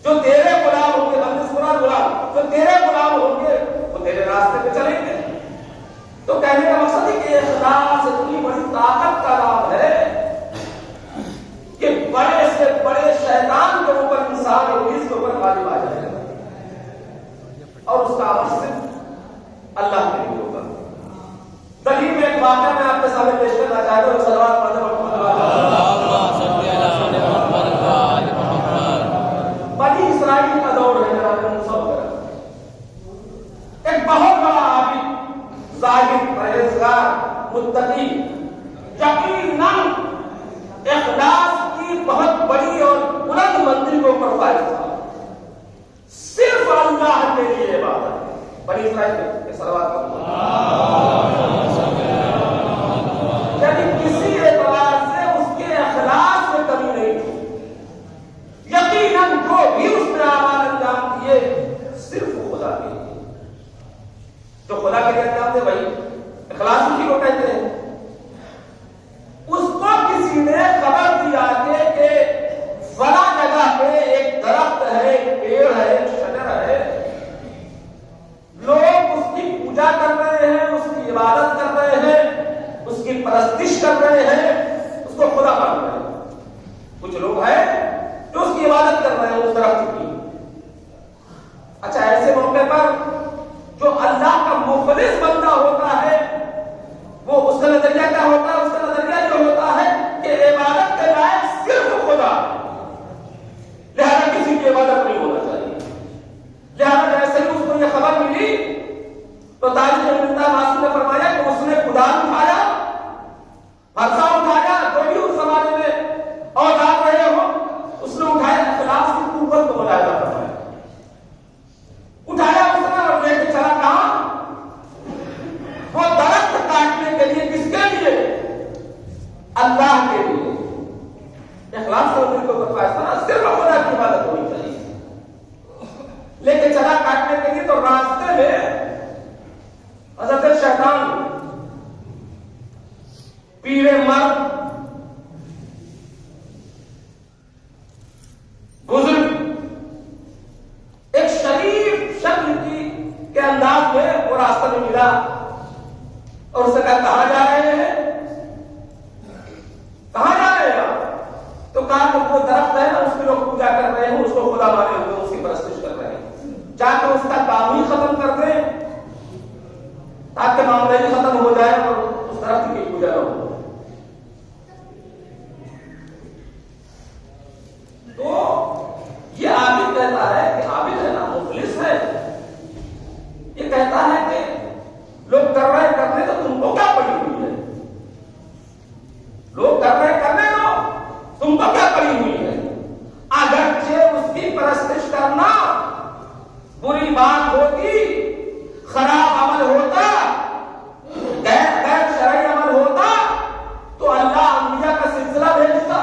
جو تیرے غلام ہوں گے بندش مراد غلام جو تیرے غلام ہوں گے وہ تیرے راستے پہ چلیں گے. تو کہنے کا مقصد ہے کہ اخلاص اتنی بڑی طاقت کا نام ہے کہ بڑے سے بڑے شیطان کے اوپر انسان ابلیس کے اوپر غالب آ جائے گا اور اس کا عمل صرف اللہ کے لیے ہوگا. دلیل میں ایک واقعہ میں آپ کے سامنے پیش کرنا چاہتا ہوں. صلوات پڑھیں بنی اسرائیل کا دور ہے جناب موسیٰ وغیرہ. ایک بہت بڑا عابد زاہد پرہیزگار متقی یقیناً اخلاص کی بہت بڑی اور بلند منزل کو اوپر فائز تھا. صرف اللہ کے لیے عبادت. بنی اسرائیل کے صلوات یعنی کسی اعتبار سے اس کے اخلاص میں کمی نہیں تھی. یقیناً جو بھی اس نے اعمال انجام دیے صرف خدا کے لیے. جو خدا کے لیے انجام دے بھائی اخلاص اسی کو کہتے ہیں. اس کو کسی نے خبر دیا کہ فلاں جگہ پہ ایک درخت ہے, ایک پیڑ ہے, ایک شجر ہے, لوگ اس کی پوجا کر رہے ہیں, اس کی عبادت کر رہے ہیں, اس کی پرستش کر رہے ہیں, اس کو خدا مان رہے ہیں. کچھ لوگ ہیں جو اس کی عبادت کر رہے ہیں اس درخت کی. اچھا ایسے موقع پر جو اللہ کا مخلص بندہ ہوتا ہے وہ اس کا نظریہ کیا ہوتا ہے؟ اس کا نظریہ جو ہوتا ہے کہ عبادت کے لائق صرف خدا, لہذا کسی کی عبادت نہیں ہونا چاہیے. لہذا جیسے ہی اس کو یہ خبر ملی تو تاریخ معصوم نے فرمایا کہ اس نے خدان اٹھایا, فرسا اٹھایا, جو بھی اس زمانے میں اوزار رہے ہو اس نے اٹھایا, اخلاص کی قوت کو ملاحظہ فرمایا, اٹھایا اس نے اور لے کے چلا کہاں؟ وہ درخت کاٹنے کے لیے. کس کے لیے؟ اللہ کے لیے. اخلاص کا دل کو فیصلہ صرف خدا کی عبادت ہونی چاہیے. لے کے چلا کاٹنے کے لیے تو راستے میں حضرت شیطان پیڑے مرد بزرگ ایک شریف شکل کے انداز میں وہ راستہ میں ملا اور اس نے کہا کہاں جا رہے ہیں, کہاں جا رہے ہیں آپ؟ تو کہا کہ وہ درخت ہے نا اس کی لوگ پوجا کر رہے ہیں, اس کو خدا مانے ہوئے اس کی پرستش کر رہے ہیں, جا کے اس کا کام ہی ختم کر دیں تاکہ معاملہ ہی ختم ہو جائے اور اس درخت کی پوجا نہ ہو. تو یہ عابد کہتا ہے کہ عابد ہے نا, مخلص ہے, یہ کہتا ہے کہ لوگ کر رہے کرنے تو تم کو کیا پڑی ہوئی ہے, لوگ کر رہے کرنے دو, تم کو کیا پڑی ہوئی ہے. اگرچہ اس کی پرستش کرنا بری بات ہوتی, خراب عمل ہوتا, غیر شرعی عمل ہوتا تو اللہ انبیاء کا سلسلہ بھیجتا,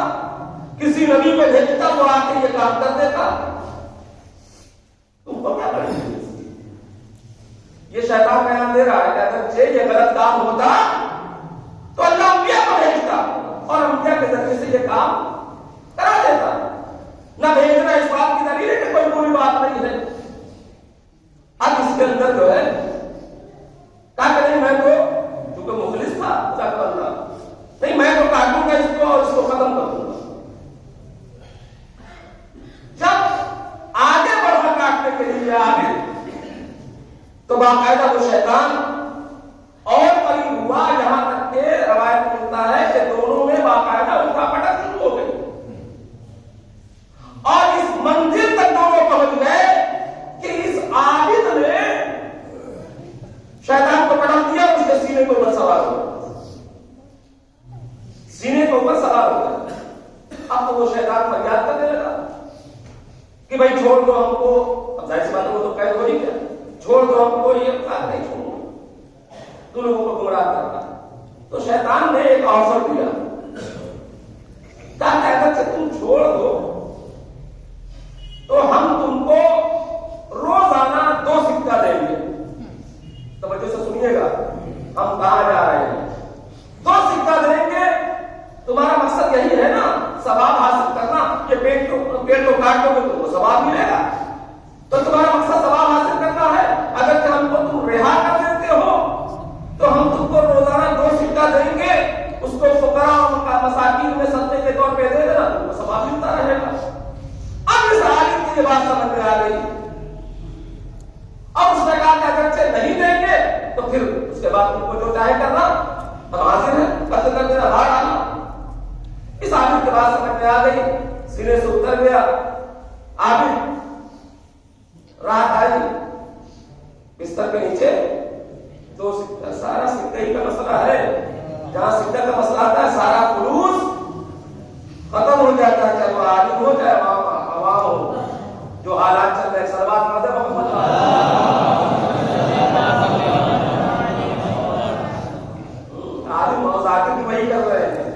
کسی نبی کو بھیجتا, وہ آ کے یہ کام کر دیتا. تم کو کیا پڑی ہوئی. یہ شیطان بیان دے رہا ہے کہ اگر یہ غلط کام ہوتا تو اللہ انبیاء کو بھیجتا اور انبیاء کے ذریعے سے یہ کام کرا دیتا. نہ بھیجنا اس بات کی دلیل ہے کہ کوئی بری بات نہیں ہے. اب اس کے اندر جو ہے کہا کہ نہیں, میں تو چونکہ مخلص تھا خدا کا بندہ, نہیں میں تو کاٹوں گا اس کو اور اس کو ختم کر دوں گا. جب آگے بڑھا کاٹنے کے لیے عابد تو باقاعدہ وہ شیطان اور قریب ہوا, یہاں تک کہ روایت ملتا ہے کہ دونوں میں باقاعدہ اٹھا پٹک شروع ہو گئی اور اس منزل تک دونوں پہنچ گئے کہ اس عابد نے شیطان کو پٹک دیا, اس کے سینے کے اوپر سوار ہو گیا, سینے کے اوپر سوار ہو گیا. اب تو وہ شیطان فریاد کرنے لگا کہ بھائی چھوڑ دو ہم کو. اب ظاہر سی بات ہے وہ تو قید ہو ہی گیا, چھوڑ دو ہم کو, یہ کام نہیں چھوڑوں, تو لوگوں کو گمراہ کرنا. تو شیطان نے ایک آفر دیا, کہا کہ اگر تم چھوڑ دو تو ہم تم کو روزانہ 2 سکہ دیں گے. توجہ سے سنیے گا, ہم کہاں جا رہے ہیں. 2 سکہ دیں گے, تمہارا مقصد یہی ہے نا ثواب حاصل کرنا, یہ پیٹ کو کاٹ دو گے تم کو ثواب ملے گا, تو تمہارا مقصد ثواب حاصل کرنا ہے. اگر ہم کو تم رہا کر دیتے ہو تو ہم تم آ گئی. اب اس نے کہا کہ اگر سے نہیں دیں گے تو پھر اس کے بعد تم کو جو چاہے کرنا، ہم حاضر ہیں، قتل کر دینا، باہر آنا. اس عابد کے بعد سمجھ میں آ گئی، سینے سے اتر گیا. عابد رات آئی، بستر کے نیچے تو سارا سکہ ہی کا مسئلہ ہے. جہاں سکہ کا مسئلہ آتا ہے سارا فلوس ختم ہو جاتا ہے، چاہے وہ عالم ہو چاہے عوام ہو. جو حالات چل رہے ہیں سلوات پڑھتے محمد عالم اور ذاکر بھی وہی کر رہے ہیں.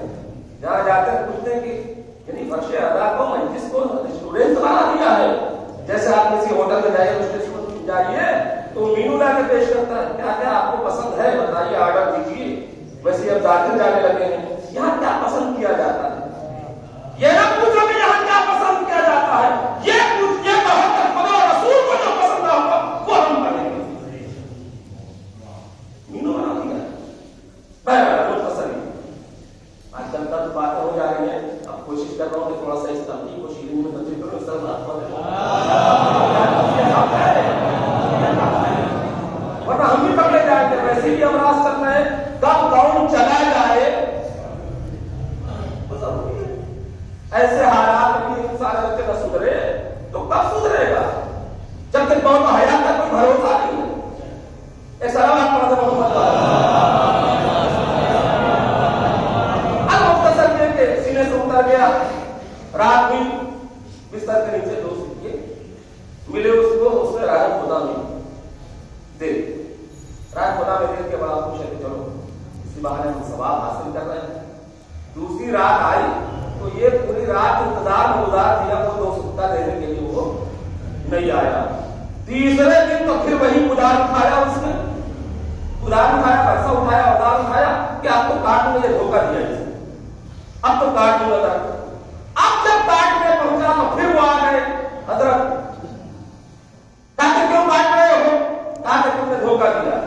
جہاں جاتے ہیں پوچھتے ہیں کہ یعنی فرش ادا کو مجلس کو ریسٹورینٹ بنا دیا ہے. جیسے آپ کسی ہوٹل میں جائیے، ریسٹورینٹ جائیے تو مینو لا کے پیش کرتا ہے، کیا کیا آپ کو پسند ہے بتائیے، آرڈر دیجیے. ویسے اب ذاکر جانے لگے ہیں، یہاں کیا پسند کیا جاتا ہے. یہ نہ پوچھو کہ یہاں کیا پسند کیا جاتا ہے، یہ پوچھئے کہ خدا رسول کو جو پسند نہ ہوگا وہ ہم کریں گے. مینو بنا دیا ہے. مختصر آج کل تک باتیں ہو جا رہی ہیں. اب کوشش کر رہا ہوں کہ تھوڑا سا اس تنظیم کو شیرین میں تبدیل کروں. اس طرح ورنہ ہم بھی پکڑے جائیں گے. ویسے بھی امراض چل رہے ہیں، کب کون چلا جائے. ایسے حالات میں انسان اگر نہ سدھرے تو کب سدھرے گا؟ جب تک موت و حیات کا کوئی بھروسہ نہیں ہے. ایک سلام پڑھا تھا محمد مختصر یہ کہ سینے سے اتر گیا. رات ہوئی، بستر کے نیچے 2 سکے ملے اس کو. اس نے رائے خدا میں دے. رائے خدا میں دیکھ کے بڑا خوش ہے کہ چلو اسی بہانے ہم ثواب حاصل کر رہے ہیں. دوسری رات آئی تو یہ پوری رات انتظار میں گزار دیا، وہ 2 سکہ دینے کے لیے وہ نہیں آیا. تیسرے دن تو پھر وہی ادار اٹھایا. اس نے ادار اٹھایا، پیسہ اٹھایا، ادار اٹھایا کہ آپ کو کاٹ میں یہ دھوکہ دیا ہے، اب تو کاٹ دوں گا. اب جب کاٹ میں پہنچا تو پھر وہ آ گئے. حضرت کہتے کیوں کاٹ رہے ہو؟ کہا کہ تم نے دھوکہ دیا.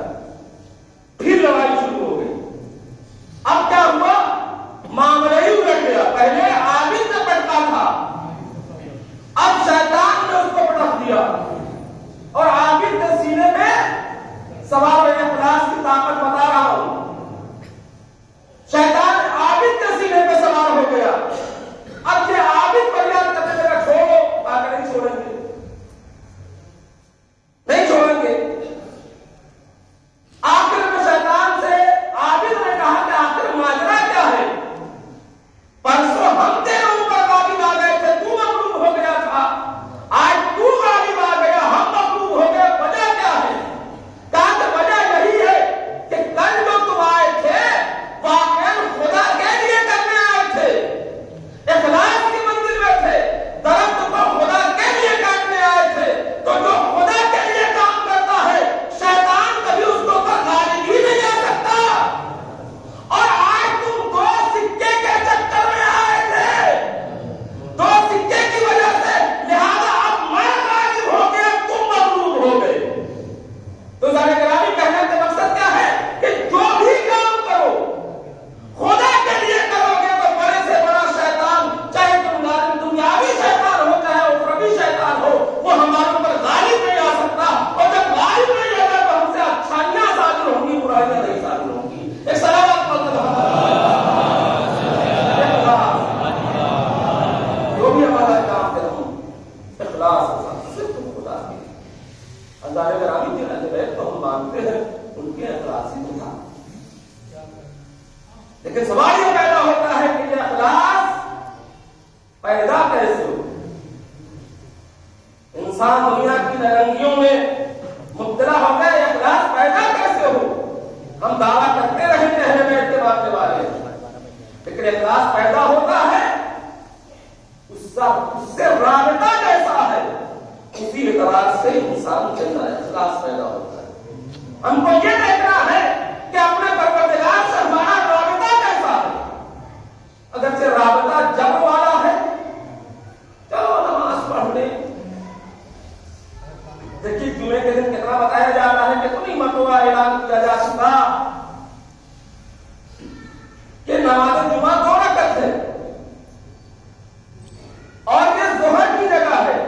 پھر لڑائی شروع ہو گئی. اب کیا ہوا؟ معاملہ ہی الٹ گیا. پہلے عابد نے پٹکا تھا، اب شیطان نے اس کو پٹک دیا. اور عابد کے سینے میں سوار اخلاص کی طاقت بتا رہا ہوں، شیطان عابد کے سینے میں سوار ہو گیا. اب یہ عابد فریاد کرنے لگا چھوڑو، آ کر نہیں چھوڑیں گے، نہیں چھوڑیں گے. آخر میں شیطان سے عابد نے کہا کہ آخر ماجرا کیا ہے؟ پرسوں ہم تیرے اوپر غالب آ گئے تھے، تو مغلوب ہو گیا تھا. آج تو غالب آ گیا، ہم مغلوب ہو گئے. وجہ کیا ہے؟ کہا کہ وجہ یہی ہے کہ کل جو تم آئے تھے واقعاً خدا کے لیے کرنے آئے تھے، اخلاص کی منزل میں تھے. درخت کو خدا کے لیے کاٹنے آئے تھے. تو جو خدا کے لیے کام کرتا ہے شیطان کبھی اس کو غالب ہی نہیں آ سکتا. اور آج تم 2 سکے کے چکر میں آئے تھے، 2 سکے کی وجہ سے، لہذا اب میں غالب ہو گیا، تم مغلوب ہو گئے. تو ذرا گرامی کہنے کا مقصد کیا ہے کہ جو بھی کام کرو خدا کے لیے کرو گے تو بڑے سے بڑا شیطان، چاہے تم دنیاوی شیطان ہو چاہے اخروی شیطان ہو، وہ ہمارے اوپر غالب نہیں آ سکتا. اور جب غالب نہیں آئے گا تو ہم سے اچھائیاں صادر ہوں گی، برائیاں نہیں صادر ہوں گی. ایک سلامت جو بھی ہمارا کام کروں اخلاص کے ساتھ صرف خدا کی. اللہ گرامی کے اہل تو ہم مانتے ہیں ان کے اخلاص ہی تھا. لیکن سوال یہ پیدا ہوتا ہے کہ یہ اخلاص پیدا کیسے ہو؟ انسان دنیا کی نرنگیوں میں مبتلا ہو گئے، اخلاص پیدا کیسے ہو؟ ہم دعویٰ کرتے رہے کہ اہل بیت کے باقی والے، لیکن اخلاص پیدا ہوتا ہے اس سے رابطہ کیسا ہے، اسی اعتبار سے انسان کے اندر اخلاص پیدا ہوتا ہے. ہم کو یہ دیکھنا ہے کہ اپنے پروردگار سے ہمارا رابطہ کیسا ہے. اگرچہ رابطہ جب والا ہے، چلو نماز پڑھ لیں. دیکھیے جمعے کے دن کتنا بتایا جا رہا ہے کہ کتنی مرتبہ اعلان کیا جا چکا کہ نماز جمعہ 2 رکعت ہے اور یہ ظہر کی جگہ ہے.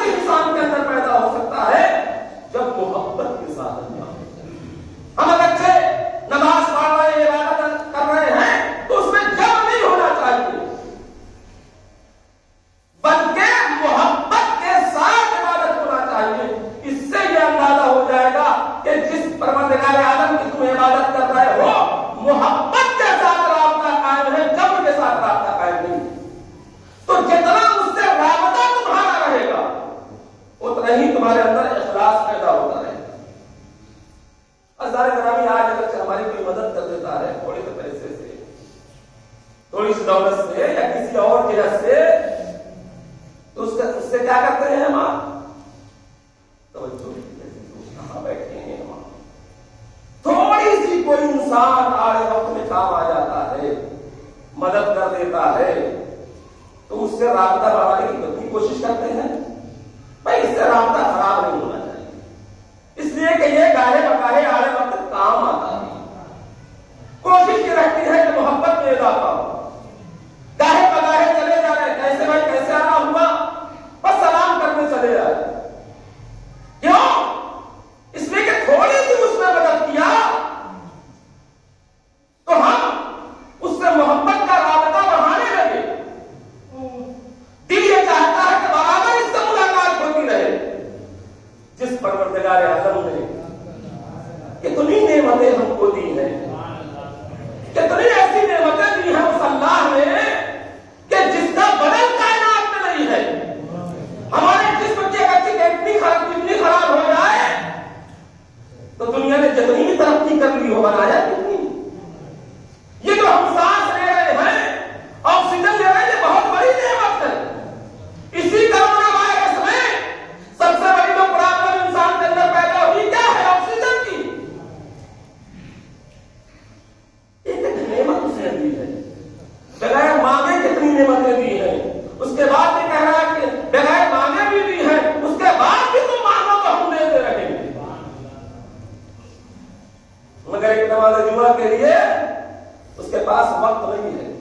وقت انسان کے اندر پیدا ہو سکتا ہے جب محبت کے ساتھ انجام ہو. ہم بچے نماز پڑھ رہے ہیں، عبادت کر رہے ہیں تو اس میں جب نہیں ہونا چاہیے، بلکہ محبت کے ساتھ عبادت ہونا چاہیے. اس سے یہ اندازہ ہو جائے گا کہ جس پروردگار عالم کی تم عبادت کر رہے ہو محبت کے ساتھ رابطہ قائم ہے، جبر کے ساتھ رابطہ قائم نہیں. تو جتنا اس سے رابطہ تمہارا رہے گا اتنا ہی تمہارے اندر اخلاص پیدا ہوتا رہے گا. ہزار گرامی آج اگر ہماری کوئی مدد کر دیتا ہے تھوڑے سے پیسے سے، تھوڑی سی دولت سے یا کسی اور جہت سے، تو اس سے کیا کرتے ہیں ہم؟ توجہ کہاں بیٹھے ہیں ہم؟ تھوڑی سی کوئی انسان آڑے وقت میں کام آ جاتا ہے، مدد کر دیتا ہے، تو اس سے رابطہ بڑھانے کی کتنی کوشش کرتے ہیں. بھائی اس سے رابطہ خراب نہیں ہونا چاہیے، اس لیے کہ یہ گاہے بکاہے آڑے وقت کام آتا ہے. کوشش یہ رہتی ہے کہ محبت میں اضافہ ہو. گاہے بکاہے چلے جا رہے، کیسے بھائی کیسے آنا ہوا، بس سلام کرنے چلے جا رہے. کیوں؟ اس لیے کہ تھوڑی سی اس نے مدد کیا تو ہم اس سے محبت کا رابطہ بڑھانے لگے. دل یہ چاہتا ہے کہ برابر اس سے ملاقات ہوتی رہے. جس پروردگار اعظم نے کتنی نعمتیں ہم کو دی ہیں، کتنی ایسی نعمتیں دی ہیں اس اللہ نے کہ جس کا بدل کائنات میں نہیں ہے. ہمارے جسم کی اگر اتنی خراب ہو جائے تو دنیا نے جتنی بھی ترقی کر لی ہو بنایا کتنی. یہ جو ہم سانس لے رہے ہیں، آکسیجن لے رہے ہیں، یہ بہت بڑی نعمت ہے. اسی کرونا وائرس میں سب سے بڑی جو پرابلم انسان کے اندر پیدا ہوئی کیا ہے؟ آکسیجن کی. ایک نعمت اس نے دی ہے، بغیر مانگے کتنی نعمتیں دی ہیں. اس کے بعد بھی کہہ رہا ہے کہ بغیر مانگے بھی دی ہے، اس کے بعد بھی تم مانگو تو ہم دیتے رہیں گے. مگر ایک نماز جمعہ کے لیے اس کے پاس وقت نہیں ہے.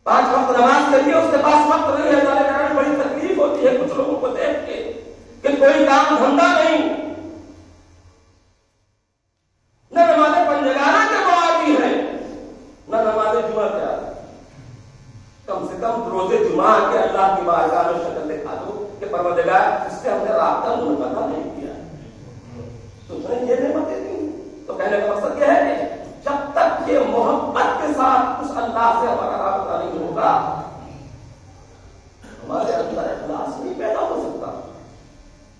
5 وقت نماز کے لیے اس کے پاس وقت نہیں ہے. ظاہر کرنے بڑی تکلیف ہوتی ہے کچھ لوگوں کو دیکھ کے کہ کوئی کام دھندا نہیں، نہ نماز پنجگانہ کے موادی ہے، نہ نماز جمعہ کے آدھی. کم سے کم روز جمعہ کے اللہ کی بارگاہ میں شکل دکھا دو کہ پروردگار اس سے ہم نے رابطہ منقطع نہیں کیا. تو اس نے یہ نعمتیں دی. تو کہنے کا مقصد یہ ہے کہ جب تک یہ محبت کے ساتھ اس اللہ سے ہمارا رابطہ نہیں ہوگا ہمارے اندر اخلاص نہیں پیدا ہو سکتا.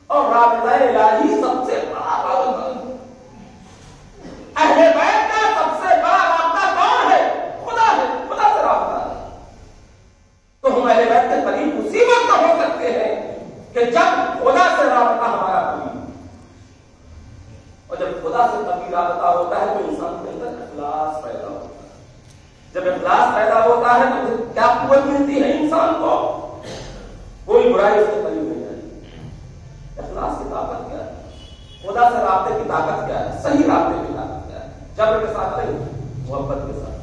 اور رابطہ الہی سب سے بڑا رابطہ، اہل بیت کا سب سے بڑا رابطہ کون ہے؟ خدا ہے. خدا سے رابطہ ہے. تو ہم اہل بیت کے قریب اسی وقت ہو سکتے ہیں کہ جب خدا سے رابطہ ہمارا قریب، اور جب خدا سے قریب رابطہ ہوتا ہے تو انسان کے اندر اخلاص پیدا ہوتا ہے. جب اخلاص پیدا ہوتا ہے تو پھر کیا قوت ملتی ہے انسان کو؟ کوئی برائی اس کے قریب نہیں آئی. اخلاص کی طاقت کیا ہے؟ خدا سے رابطے کی طاقت کیا ہے؟ صحیح رابطے کی طاقت کیا ہے؟ جبر کے ساتھ نہیں، محبت کے ساتھ.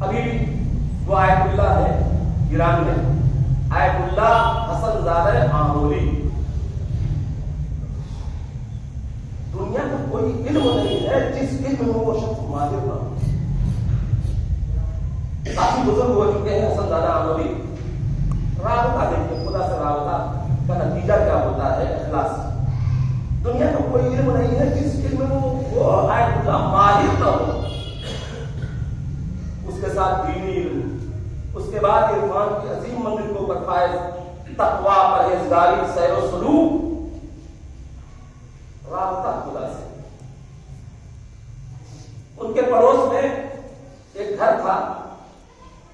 ابھی بھی وہ آیت اللہ ہے ایران میں، آیت اللہ حسن زادہ آموری. دنیا کا کوئی علم نہیں ہے جس علم میں وہ شخص ماہر نہ ہو. کافی بزرگ ہو چکے ہیں حسن زادہ آموری. رابطہ دیکھیں، خدا سے رابطہ کا نتیجہ کیا ہوتا ہے؟ اخلاص. دنیا کا کوئی علم نہیں ہے جس علم میں وہ آیت اللہ ماہر نہ ہو. اس کے ساتھ دینی علم، اس کے بعد عرفان کی عظیم منزل کو پر فائز، تقویٰ، پرہیزگاری، سیر و سلوک، رابطہ خدا سے. ان کے پڑوس میں ایک گھر تھا،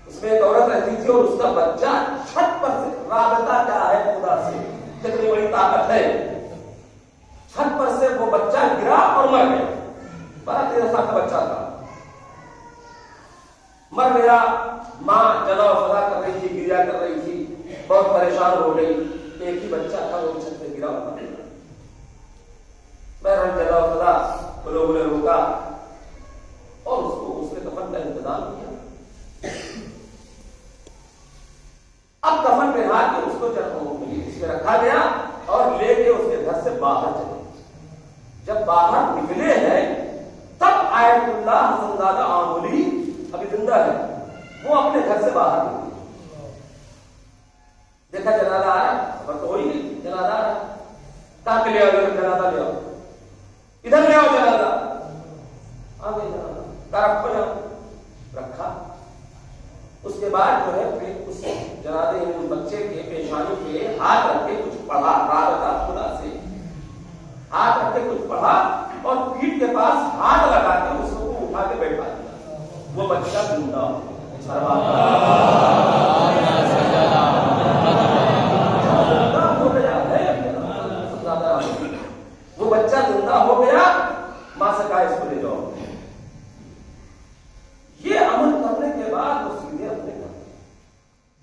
اس میں ایک عورت رہتی تھی اور اس کا بچہ چھت پر سے. رابطہ کیا ہے خدا سے؟ کتنی بڑی طاقت ہے. چھت پر سے وہ بچہ گرا اور مر گیا. 12-13 سال کا بچہ تھا، مر گیا. ماں جلا و فضا کر رہی تھی، گریا کر رہی تھی، بہت پریشان ہو گئی. ایک ہی بچہ تھا وہ چھت پہ گرا ہوا. بہرحال جلا و فضا لوگوں نے روکا اور اس کو اس نے کفن کا انتظام کیا. زندہ ہے وہ اپنے گھر سے باہر نکلی. دیکھا جنازہ آ رہا ہے, خبر تو ہوئی نہیں جنازہ آ رہا ہے. کہاں کے لے آؤ جنازہ, لے آؤ ادھر لے آؤ جنازہ. آ گئی جنازہ کا رکھو یہاں, رکھا. اس کے بعد جو ہے پھر اس جنازے اس بچے کے پیشانی پہ ہاتھ رکھ کے کچھ پڑھا, رابطہ خدا سے ہاتھ رکھ کے کچھ پڑھا اور پیٹھ کے پاس ہاتھ لگا کے اس کو اٹھا کے بیٹھا دیا. وہ بچہ زندہ ہو گیا. وہ بچہ زندہ ہو گیا. ماں سے کہا اس کو لے جاؤ. یہ عمل کرنے کے بعد وہ سیدھے اپنے گھر,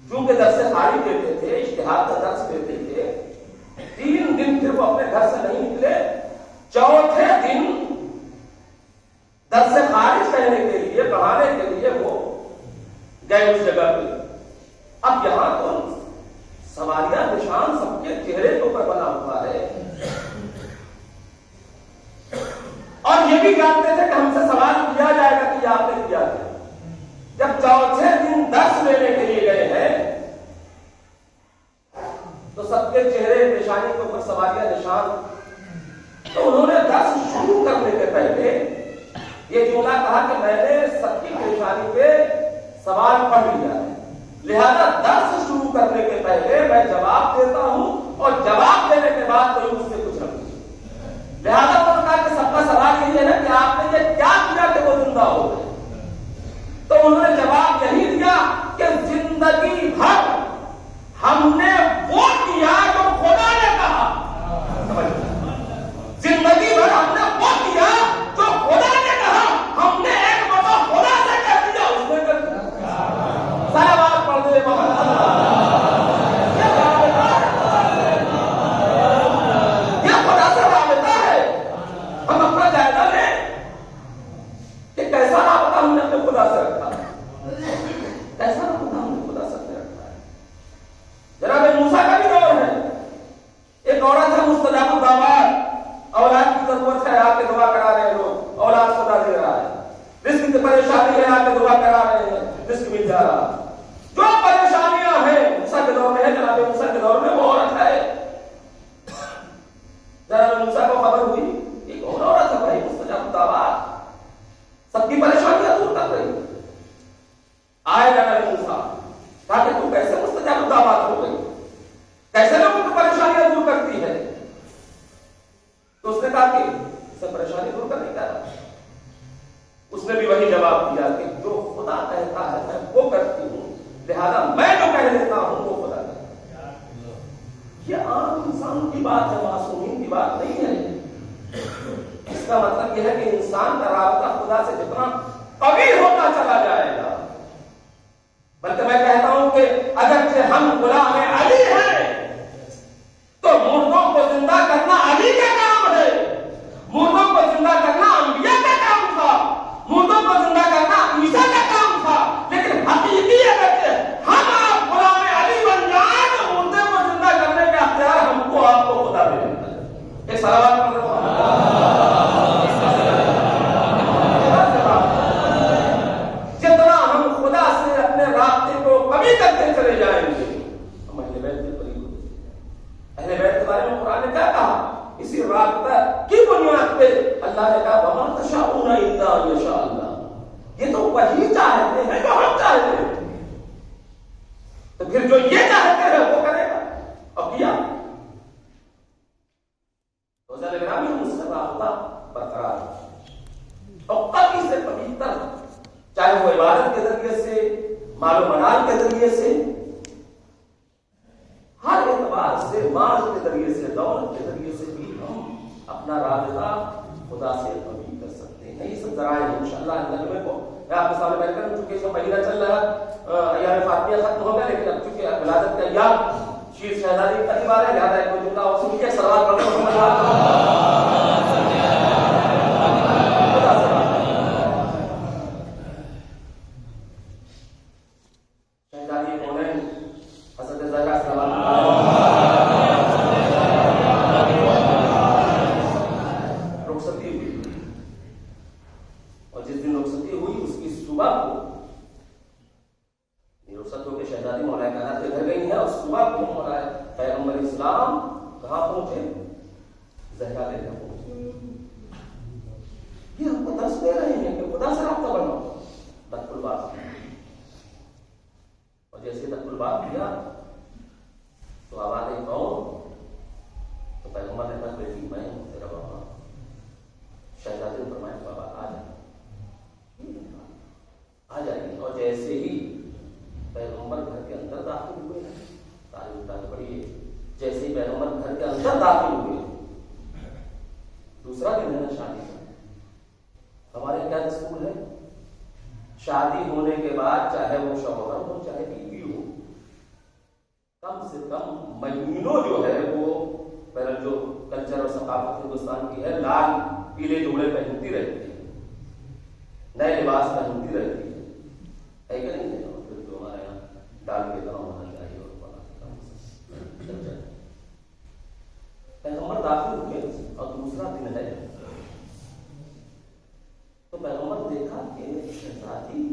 چونکہ درس خارج دیتے تھے, اشتہار کا درس دیتے تھے, 3 دن پھر وہ اپنے گھر سے نہیں نکلے. چوتھے دن درس خارج کہنے کے لیے, پڑھانے کے لیے وہ گئے اس جگہ پہ. اب یہاں تو سواریہ نشان سب کے چہرے کے اوپر بنا ہوا ہے اور یہ بھی جانتے تھے کہ ہم سے سوال کیا جائے گا کہ یہ آپ نے کیا ہے. جب چوتھے دن درس لینے کے لیے گئے ہیں تو سب کے چہرے پیشانی کے اوپر سواریہ نشان. تو انہوں نے درس شروع کرنے کے پہلے یہ جملہ کہا کہ میں نے سب کی پیشانی پہ سوال پڑھ لیا ہے, لہذا درس شروع کرنے کے پہلے میں جواب دیتا ہوں اور جواب دینے کے بعد کوئی مجھ سے کچھ نہ پوچھے. لہذا انہوں نے کہا کہ سب کا سوال یہ ہے کہ آپ نے یہ کیا کیا کہ وہ زندہ ہو گئے. تو انہوں نے جواب یہی دیا کہ زندگی بھر ہم نے وہ کیا جو خدا نے کہا. زندگی بھر ہم نے وہ کیا جو خدا نے کہا. ہم نے ایک مرتبہ خدا سے کہہ دیا, اس نے کر دیا. سارا بات پڑھ دے یہ خدا سے رابطہ ہے. ہم اپنا جائزہ لیں کہ کیسا رابطہ ہم نے اپنے خدا سے رکھا ہے, کیسا رابطہ ہم نے خدا سے رکھا ہے. جناب موسیٰ کا بھی دور ہے. ایک عورت ہے مستجاب الدعوات, اولاد کی ضرورت ہے, آ کے دعا کرا رہے ہیں لوگ, اولاد خدا دے رہا ہے. رزق کی پریشانی ہے, آ کے دعا کرا رہے ہیں, رزق مل جا رہا. جو پریشانیاں ہیں موسیٰ کے دور میں ہے, جناب موسیٰ کے دور میں وہ عورت ہے. جناب موسیٰ کو خبر ہوئی ایک اور عورت ہے بھائی مستجاب الدعوات, سب کی پریشانیاں دور کر رہی. آئے جناب موسیٰ, کہا کہ تم کیسے مستجاب الدعوات ہو گئی, کیسے لوگوں کی پریشانیاں دور کرتی ہے. تو اس نے کہا کہ اسے پریشانی دور کرنے کا. اس نے بھی وہی جواب دیا کہ جو خدا کہتا ہے میں وہ کرتی ہوں, لہذا میں جو کہہ دیتا ہوں وہ خدا کرتا ہے. یہ عام انسان کی بات ہے, معصومین کی بات نہیں ہے. اس کا مطلب یہ ہے کہ انسان کا رابطہ خدا سے جتنا قوی ہوتا چلا جائے گا, بلکہ میں کہتا ہوں کہ اگرچہ ہم غلام علی ہیں تو مردوں کو زندہ کرنا علی کا کام ہے. مردوں کو زندہ کرنا انبیاء کا کام تھا, مردوں کو زندہ کرنا عیسیٰ کا کام تھا. لیکن حقیقی اگرچہ ہم آپ غلام علی بن جائیں تو مردے کو زندہ کرنے کا اختیار ہم کو آپ کو خدا دے دیتا ہے. ایک سوال کر رہا ہوں, جتنا ہم خدا سے اپنے رابطے کو کمی کرتے چلے جائیں گے ہم اہل بیت کے قریب ہوتے ہیں. اہل بیت کے بارے میں قرآن نے کیا کہا, اسی رابطہ کی بنیاد پہ اللہ نے کہا وما تشاءون الا ان یشاء اللہ. یہ تو وہی چاہتے ہیں جو ہم چاہتے ہیں, تو پھر جو یہ چاہتے ہیں وہ کرے گا. اب کیا روزہ گرامی ہم اس سے رابطہ برقرار اور قلبی سے پویتر, چاہے وہ عبادت کے ذریعے سے, مال و منال کے ذریعے سے, ہر اعتبار سے, مال کے ذریعے سے, دولت کے ذریعے سے بھی ہم اپنا رابطہ خدا سے قوی کر سکتے ہیں. یہ سب ذرائع ہیں انشاءاللہ. نغمے کو میں آپ کے سامنے بیٹھ کر, چونکہ اس کا مہینہ چل رہا, ایام فاطمیہ ختم ہو گیا, لیکن اب چونکہ ولادت کا ایام شیر شہزادی کا قریب آ رہا ہے, لہٰذا ایک جملہ اور سن کے سوال پڑھنے شہزادی کون ہے, حضرت زہرا سلام رخصتی ہوئی, اور جس دن رخصتی ہوئی اس کی صبح کو زہرا لے جاؤ. یہ ہم کو درس دے رہے ہیں کہ خدا سے رابطہ بناؤ. تک الباب اور جیسے تک الباب کیا تو آواز آئی کون؟ تو پیغمبر نے کہا بیٹی میں ہوں تیرا بابا. شہزادے نے فرمایا بابا آ جائیے. اور جیسے ہی پیغمبر گھر کے اندر داخل ہوئے, تعلیم پڑھیے, جیسے ہی پیغمبر گھر کے اندر داخل ہوئے, دوسرا دن ہے نا شادی کا. ہمارے کیا دستور ہے؟ شادی ہونے کے بعد چاہے وہ شوہر ہو چاہے بیوی ہو, کم سے کم مہینوں جو ہے وہ پہلے جو کلچر اور ثقافت ہندوستان کی ہے, لال پیلے جوڑے پہنتی رہتی ہے, نئے لباس پہنتی رہتی ہے کہ نہیں ہے؟ جو ہمارے یہاں ڈال کے گاؤں ہونا چاہیے اور پیغمبر داخل ہوئے اور دوسرا دن ہے تو پیغمبر دیکھا کہ شہزادی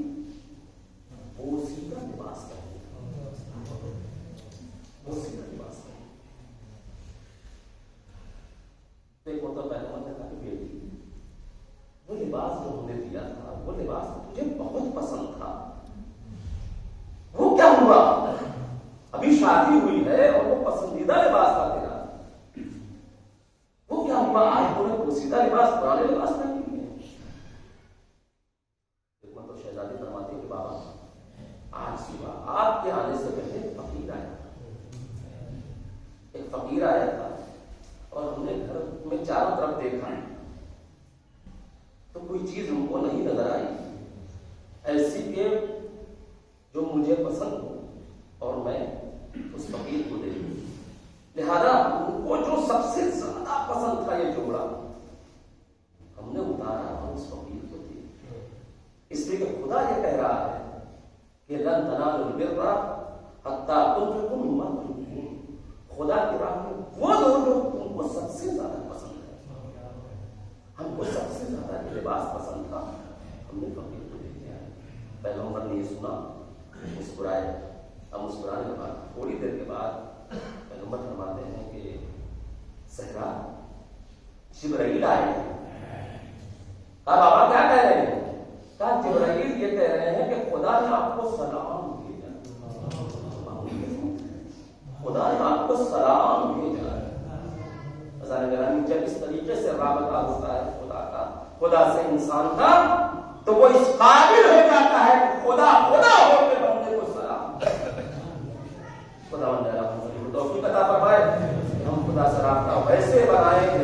بوسی کا لباس پہنی, بوسی کا لباس پہنی. دیکھو تو پیغمبر نے کہا کہ بیٹی وہ لباس جو ہم نے دیا تھا وہ لباس تجھے بہت پسند تھا, وہ کیا ہوا؟ ابھی شادی ہوئی ہے اور وہ پسندیدہ لباس تھا تیرا, وہ کیا ہوا آج تم نے پوسیدہ لباس پرانے لباس پہن لیے؟ تو شہزادی فرماتی کہ بابا آج صبح آپ کے آنے سے پہلے ایک فقیر آیا تھا اور ہم نے گھر میں چاروں طرف دیکھا تو کوئی چیز ہم کو نہیں نظر آئی ایسی کہ جو مجھے پسند ہو اور میں اس فقیر کو دے دوں. لہذا ان کو جو سب سے زیادہ پسند تھا یہ جوڑا ہم نے اتارا اور اس فقیر کو دے دیا. اس لیے کہ خدا یہ کہہ رہا ہے کہ لن تنالوا البر حتی تنفقوا مما تحبون. خدا کی راہ میں وہ لوگ جو ان کو سب سے زیادہ پسند ہے. ہم کو سب سے زیادہ لباس پسند تھا, ہم نے فقیر کو دے دیا. پیغمبر نے یہ سنا, مسکرائے. اب مسکرانے کے بعد تھوڑی دیر کے بعد پیغمبر فرماتے ہیں کہ صحرا جبرائیل آئے. اب بابا کیا کہہ رہے ہیں؟ کہا جبرائیل یہ کہہ رہے ہیں کہ خدا نے آپ کو سلام بھیجا, خدا نے آپ کو سلام بھیجا. جب اس طریقے سے رابطہ ہوتا ہے خدا کا, خدا سے انسان کا, تو وہ اس قابل ہو جاتا ہے کہ خدا ہو کے بندے کو سلام. خدا توفیق عطا فرمائے کہ ہم خدا سے رابطہ ویسے بنائیں کہ